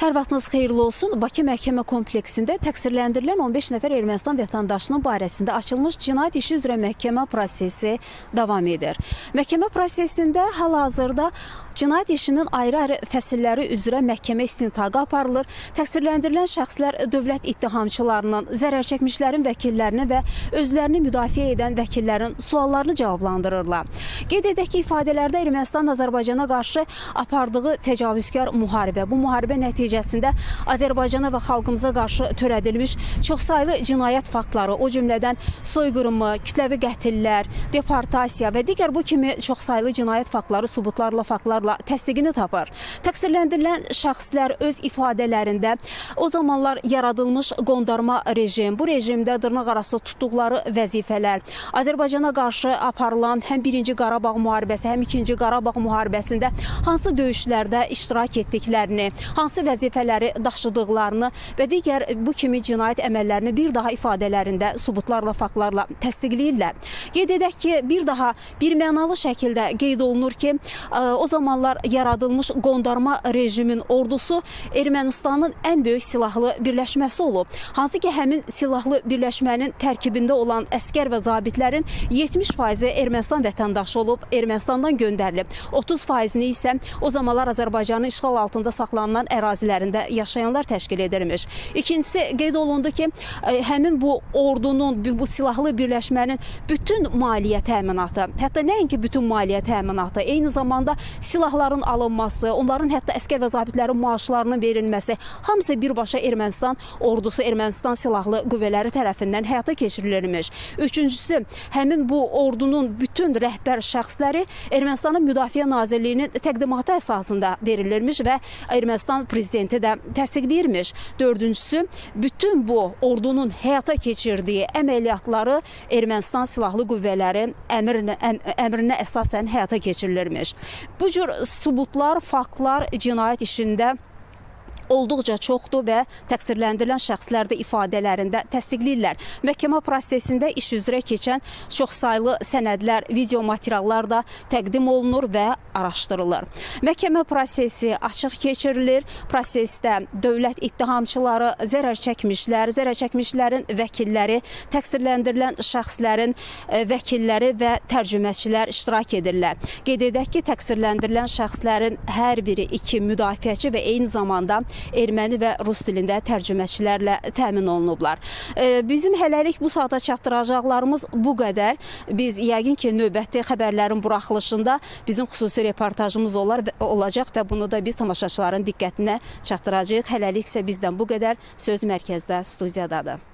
Hər vaxtınız xeyirli olsun. Bakı məhkəmə kompleksində təqsirləndirilən 15 nəfər Ermənistan vətəndaşının barəsində açılmış cinayət işi üzrə məhkəmə prosesi davam edir. Məhkəmə prosesində hal-hazırda cinayət işinin ayrı-ayrı fəsilləri üzrə məhkəmə istintaqı aparılır. Təqsirləndirilən şəxslər dövlət ittihamçılarının, zərər çəkmişlərin vəkillərini və özlərini müdafiə edən vəkillərin suallarını cavablandırırlar. Qeyd edək ki, ifadələrdə Ermənistan Azərbaycana qarşı apardığı təcavüzkar müharibə, bu müharibə nəticəsində Azərbaycana və xalqımıza qarşı törədilmiş çoxsaylı cinayət faktları, o cümlədən soyqırımı, kütləvi qətillər, deportasiya və digər bu kimi çoxsaylı cinayət faktları sübutlarla, faktlarla təsdiqini tapır. Təqsirləndirilən şəxslər öz ifadələrində o zamanlar yaradılmış qondarma rejim, bu rejimdə dırnaqarası tutduqları vəzifələr, Azərbaycana qarşı aparılan həm 1-ci Qarabağ müharibəsi, həm 2-ci Qarabağ müharibəsində hansı döyüşlərdə iştirak etdiklərini, hansı vəzifələri daşıdıqlarını və digər bu kimi cinayət əməllərini bir daha ifadələrində sübutlarla, faktlarla təsdiqləyirlər. Qeyd edək ki, bir daha birmənalı şəkildə qeyd olunur ki, o zamanlar yaradılmış qondarma rejimin ordusu Ermənistanın ən böyük silahlı birləşməsi olub. Hansı ki, həmin silahlı birləşmənin tərkibində olan əskər və zabitlərin 70%-i Ermənistan vətəndaşı olub, Ermənistandan göndərilib. 30%-ni isə o zamanlar Azərbaycanın işğal altında saxlanılan ərazilərində yaşayanlar təşkil edirmiş. İkincisi, qeyd olundu ki, həmin bu ordunun, bu silahlı birləşmənin bütün maliyyə təminatı, hətta nəinki bütün maliyyə təminatı, eyni zamanda silahların alınması, onların hətta əskər və zabitlərin maaşlarının verilməsi, hamısı birbaşa Ermənistan ordusu, Ermənistan silahlı qüvvələri tərəfindən həyata keçirilirmiş. Üçüncüsü, həmin bu ordunun bütün rəhbər şəxsləri Ermənistanın Müdafiə Nazirliyinin təqdimatı əsasında verilirmiş və Ermənistan prezidenti də təsdiqləyirmiş. Dördüncüsü, bütün bu ordunun həyata keçirdiyi əməliyyatları Ermənistan silahlı qüvvələrin əmrinə əsasən həyata keçirilirmiş. Bu cür sübutlar, faktlar cinayət işində olduqca çoxdur və təqsirləndirilən şəxslər də ifadələrində təsdiqləyirlər. Məhkəmə prosesində iş üzrə keçən çoxsaylı sənədlər, video materiallar da təqdim olunur və araşdırılır. Məhkəmə prosesi açıq keçirilir. Prosesdə dövlət ittihamçıları, zərər çəkmişlərin vəkilləri, təqsirləndirilən şəxslərin vəkilləri və tərcüməçilər iştirak edirlər. Qeyd edək ki, təqsirləndirilən şəxslərin hər biri 2 müdafiəçi və eyni zamanda erməni və rus dilində tərcüməçilərlə təmin olunublar. Bizim hələlik bu saata çatdıracaqlarımız bu qədər. Biz yəqin ki, növbəti xəbərlərin buraxılışında bizim xüsusi reportajımız olacaq və bunu da biz tamaşaçıların diqqətinə çatdıracağıq. Hələlik isə bizdən bu qədər. Söz mərkəzdə, studiyadadır.